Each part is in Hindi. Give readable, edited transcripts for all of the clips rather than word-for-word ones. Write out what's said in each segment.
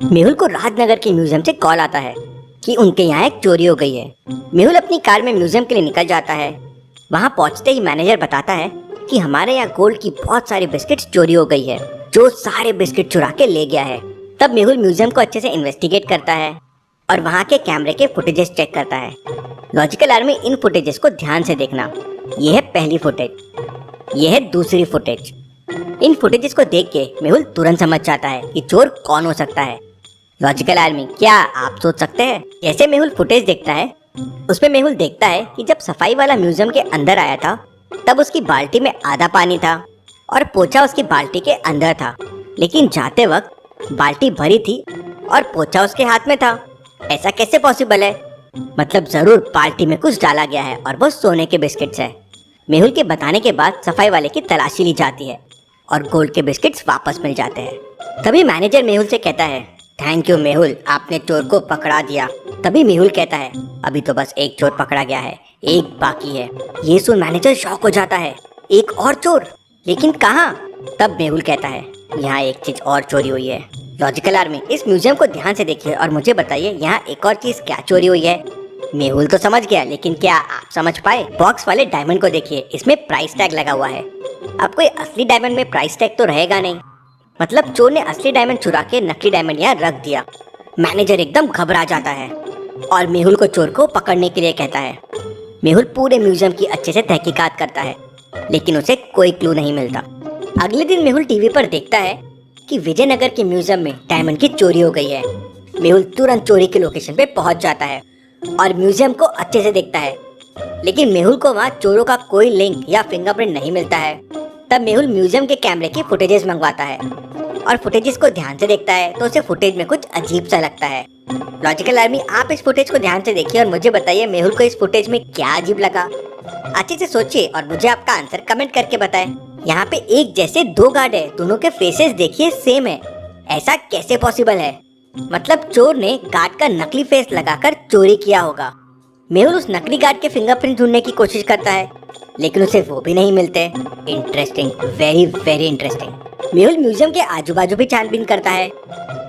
मेहुल को राजनगर के म्यूजियम से कॉल आता है कि उनके यहाँ एक चोरी हो गई है। मेहुल अपनी कार में म्यूजियम के लिए निकल जाता है। वहाँ पहुँचते ही मैनेजर बताता है कि हमारे यहाँ गोल्ड की बहुत सारी बिस्किट्स चोरी हो गई है, जो सारे बिस्किट चुरा के ले गया है। तब मेहुल म्यूजियम को अच्छे से इन्वेस्टिगेट करता है और वहाँ के कैमरे के फुटेजेस चेक करता है। लॉजिकल आर्मी, इन फुटेजेस को ध्यान से देखना। ये है पहली फुटेज, ये है दूसरी फुटेज। इन फुटेजेस को देख के मेहुल तुरंत समझ जाता है कि चोर कौन हो सकता है। लॉजिकल आर्मी, क्या आप सोच सकते हैं? जैसे मेहुल फुटेज देखता है, उसमें मेहुल देखता है कि जब सफाई वाला म्यूजियम के अंदर आया था तब उसकी बाल्टी में आधा पानी था और पोछा उसकी बाल्टी के अंदर था, लेकिन जाते वक्त बाल्टी भरी थी और पोछा उसके हाथ में था। ऐसा कैसे पॉसिबल है? मतलब जरूर बाल्टी में कुछ डाला गया है और वो सोने के बिस्किट्स है। मेहुल के बताने के बाद सफाई वाले की तलाशी ली जाती है और गोल्ड के बिस्किट्स वापस मिल जाते हैं। तभी मैनेजर मेहुल से कहता है, थैंक यू मेहुल, आपने चोर को पकड़ा दिया। तभी मेहुल कहता है, अभी तो बस एक चोर पकड़ा गया है, एक बाकी है। ये सुन मैनेजर शॉक हो जाता है, एक और चोर? लेकिन कहाँ? तब मेहुल कहता है, यहाँ एक चीज और चोरी हुई है। लॉजिकल आर्मी, इस म्यूजियम को ध्यान से देखिए और मुझे बताइए यहाँ एक और चीज क्या चोरी हुई है। मेहुल तो समझ गया, लेकिन क्या आप समझ पाए? बॉक्स वाले डायमंड को देखिए, इसमें प्राइस टैग लगा हुआ है। अब कोई असली डायमंड में प्राइस टैग तो रहेगा नहीं, मतलब चोर ने असली डायमंड चुरा के नकली डायमंड यहाँ रख दिया। मैनेजर एकदम घबरा जाता है और मेहुल को चोर को पकड़ने के लिए कहता है। मेहुल पूरे म्यूजियम की अच्छे से तहकीकात करता है, लेकिन उसे कोई क्लू नहीं मिलता। अगले दिन मेहुल टीवी पर देखता है कि विजयनगर के म्यूजियम में डायमंड की चोरी हो गई है। मेहुल तुरंत चोरी के लोकेशन पे पहुंच जाता है और म्यूजियम को अच्छे से देखता है, लेकिन मेहुल को वहाँ चोरों का कोई लिंक या फिंगरप्रिंट नहीं मिलता है। तब मेहुल म्यूजियम के कैमरे की फुटेजेस मंगवाता है और फुटेजेस को ध्यान से देखता है तो उसे फुटेज में कुछ अजीब सा लगता है। लॉजिकल आर्मी, आप इस फुटेज को ध्यान से देखिए और मुझे बताइए मेहुल को इस फुटेज में क्या अजीब लगा। अच्छे से सोचिए और मुझे आपका आंसर कमेंट करके बताएं। यहाँ पे एक जैसे दो गार्ड है, दोनों के फेसेस देखिए सेम है। ऐसा कैसे पॉसिबल है? मतलब चोर ने गार्ड का नकली फेस लगाकर चोरी किया होगा। मेहुल उस नकली गार्ड के फिंगरप्रिंट ढूंढने की कोशिश करता है, लेकिन उसे वो भी नहीं मिलते। Interesting, very very interesting. Mehul museum के आजू बाजू भी छानबीन करता है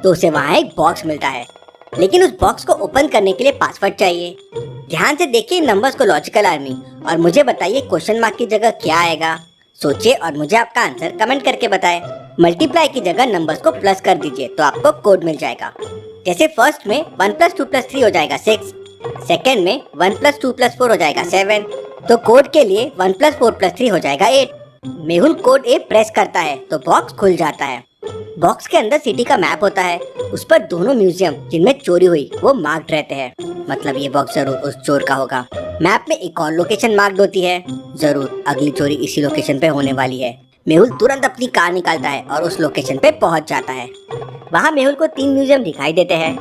तो उसे वहाँ एक बॉक्स मिलता है, लेकिन उस बॉक्स को ओपन करने के लिए पासवर्ड चाहिए। ध्यान से देखिए नंबर्स को लॉजिकल आर्मी और मुझे बताइए क्वेश्चन मार्क की जगह क्या आएगा। सोचिए और मुझे आपका आंसर कमेंट करके बताएं। मल्टीप्लाई की जगह नंबर्स को प्लस कर दीजिए तो आपको कोड मिल जाएगा। जैसे फर्स्ट में 1 + 2 + 3 हो जाएगा 6, सेकेंड में 1 + 2 + 4 हो जाएगा 7, तो कोड के लिए 1 + 4 + 3 हो जाएगा 8। मेहुल कोड A प्रेस करता है तो बॉक्स खुल जाता है। बॉक्स के अंदर सिटी का मैप होता है, उस पर दोनों म्यूजियम जिनमें चोरी हुई वो मार्क्ड रहते हैं। मतलब ये बॉक्स जरूर उस चोर का होगा। मैप में एक और लोकेशन मार्क्ड होती है, जरूर अगली चोरी इसी लोकेशन पे होने वाली है। मेहुल तुरंत अपनी कार निकालता है और उस लोकेशन पे पहुंच जाता है। वहाँ मेहुल को 3 म्यूजियम दिखाई देते हैं।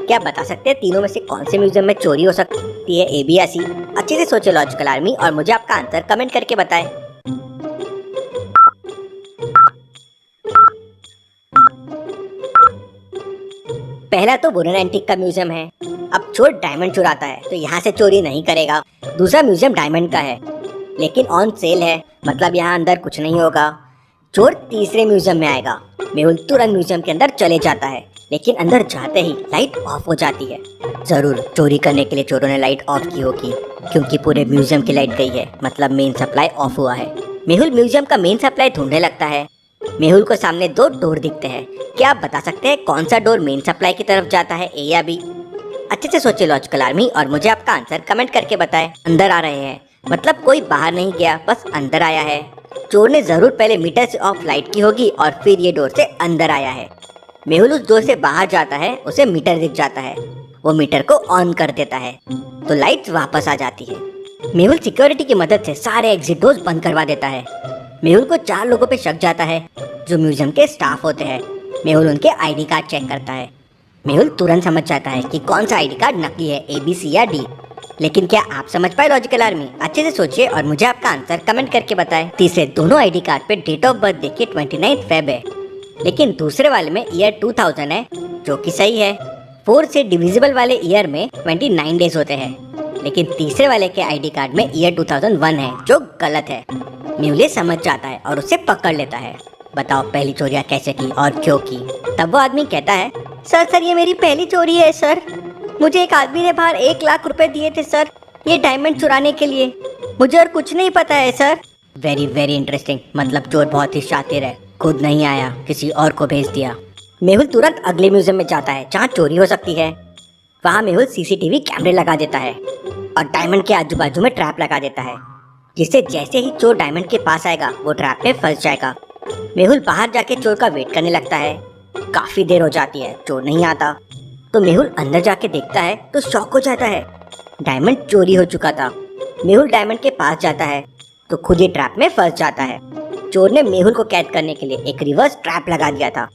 क्या बता सकते हैं तीनों में से कौन से म्यूजियम में चोरी हो सकती है, A, B या C? अच्छे से सोचे लॉजिकल आर्मी और मुझे आपका आंसर कमेंट करके बताएं। पहला तो वुडन एंटीक का म्यूजियम है। अब चोर डायमंड चुराता है तो यहाँ से चोरी नहीं करेगा। दूसरा म्यूजियम डायमंड का है, लेकिन ऑन सेल है, मतलब यहाँ अंदर कुछ नहीं होगा। चोर तीसरे म्यूजियम में आएगा। मेहुल तुरंत म्यूजियम के अंदर चले जाता है, लेकिन अंदर जाते ही लाइट ऑफ हो जाती है। जरूर चोरी करने के लिए चोरों ने लाइट ऑफ की होगी, क्योंकि पूरे म्यूजियम की लाइट गई है, मतलब मेन सप्लाई ऑफ हुआ है। मेहुल म्यूजियम का मेन सप्लाई ढूंढने लगता है। मेहुल को सामने 2 डोर दिखते हैं। क्या आप बता सकते हैं कौन सा डोर मेन सप्लाई की तरफ जाता है, A या B? अच्छे से सोचिए लॉजिकल आर्मी और मुझे आपका आंसर कमेंट करके बताएं। अंदर आ रहे हैं, मतलब कोई बाहर नहीं गया, बस अंदर आया है। चोर ने जरूर पहले मीटर से ऑफ लाइट की होगी और फिर ये डोर से अंदर आया है। मेहुल उस डोर से बाहर जाता है, उसे मीटर दिख जाता है, वो मीटर को ऑन कर देता है तो लाइट वापस आ जाती है। मेहुल सिक्योरिटी की मदद से सारे एग्जिट डोर्स बंद करवा देता है। मेहुल को 4 लोगों पे शक जाता है जो म्यूजियम के स्टाफ होते हैं। मेहुल उनके आईडी कार्ड चेक करता है। मेहुल तुरंत समझ जाता है कि कौन सा आईडी कार्ड नकली है, A, B, C या D। लेकिन क्या आप समझ पाए लॉजिकल आर्मी? अच्छे से सोचिए और मुझे आपका आंसर कमेंट करके बताएं। तीसरे दोनों आईडी कार्ड पे डेट ऑफ बर्थ देखिए 29 फेब है, लेकिन दूसरे वाले में ईयर 2000 है, जो कि सही है। 4 से डिविजिबल वाले ईयर में 29 डेज होते हैं, लेकिन तीसरे वाले के आईडी कार्ड में ईयर 2001 है, जो गलत है। मेहुल समझ जाता है और उसे पकड़ लेता है। बताओ पहली चोरियां कैसे की और क्यों की? तब वो आदमी कहता है, सर ये मेरी पहली चोरी है सर। मुझे एक आदमी ने बाहर 1 लाख रुपए दिए थे सर, ये डायमंड चुराने के लिए। मुझे और कुछ नहीं पता है सर। वेरी इंटरेस्टिंग, मतलब चोर बहुत ही शातिर है, खुद नहीं आया, किसी और को भेज दिया। मेहुल तुरंत अगले म्यूजियम में जाता है जहाँ चोरी हो सकती है। वहाँ मेहुल सीसीटीवी कैमरे लगा देता है और डायमंड के आजू बाजू में ट्रैप लगा देता है, जिससे जैसे ही चोर डायमंड के पास आएगा वो ट्रैप में फंस जाएगा। मेहुल बाहर जाके चोर का वेट करने लगता है। काफी देर हो जाती है, चोर नहीं आता। तो मेहुल अंदर जाके देखता है तो शॉक हो जाता है, डायमंड चोरी हो चुका था। मेहुल डायमंड के पास जाता है तो खुद ही ट्रैप में फंस जाता है। चोर ने मेहुल को कैद करने के लिए एक रिवर्स ट्रैप लगा दिया था।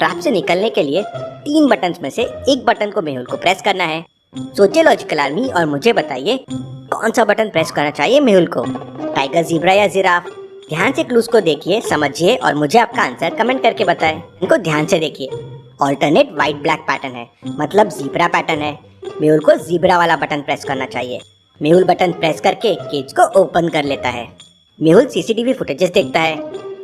ट्रैप से निकलने के लिए 3 बटन्स में से एक बटन को मेहुल को प्रेस करना है। सोचिए लॉजिकल आर्मी और मुझे बताइए कौन सा बटन प्रेस करना चाहिए मेहुल को, टाइगर, ज़ीब्रा या जिराफ। ध्यान से क्लूज को देखिए, समझिए और मुझे आपका आंसर कमेंट करके बताएं। इनको ध्यान से देखिए। ऑल्टरनेट व्हाइट ब्लैक पैटर्न है, मतलब ज़ीब्रा पैटर्न है। मेहुल को ज़ीब्रा वाला बटन प्रेस करना चाहिए। मेहुल बटन प्रेस करके केज को ओपन कर लेता है। मेहुल सीसीटीवी फुटेजेस देखता है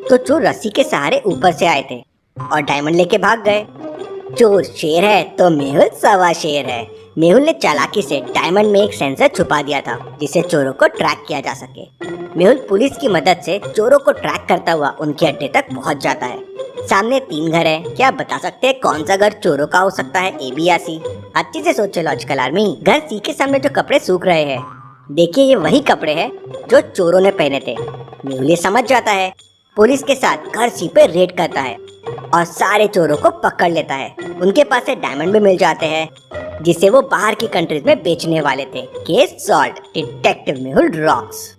तो चोर रस्सी के सहारे ऊपर से आए थे और डायमंड लेके भाग गए। चोर शेर है तो मेहुल सवा शेर है। मेहुल ने चालाकी से डायमंड में एक सेंसर छुपा दिया था जिससे चोरों को ट्रैक किया जा सके। मेहुल पुलिस की मदद से चोरों को ट्रैक करता हुआ उनके अड्डे तक पहुंच जाता है। सामने 3 घर है। क्या आप बता सकते हैं कौन सा घर चोरों का हो सकता है, ए, बी या सी? अच्छे से सोचे लॉजिकल आर्मी। घर सी के सामने जो कपड़े सूख रहे हैं, देखिए ये वही कपड़े हैं जो चोरों ने पहने थे। मेहुल ये समझ जाता है, पुलिस के साथ घर सी पे रेड करता है और सारे चोरों को पकड़ लेता है। उनके पास से डायमंड भी मिल जाते हैं जिसे वो बाहर की कंट्रीज में बेचने वाले थे। Case solve, detective Mehul rocks.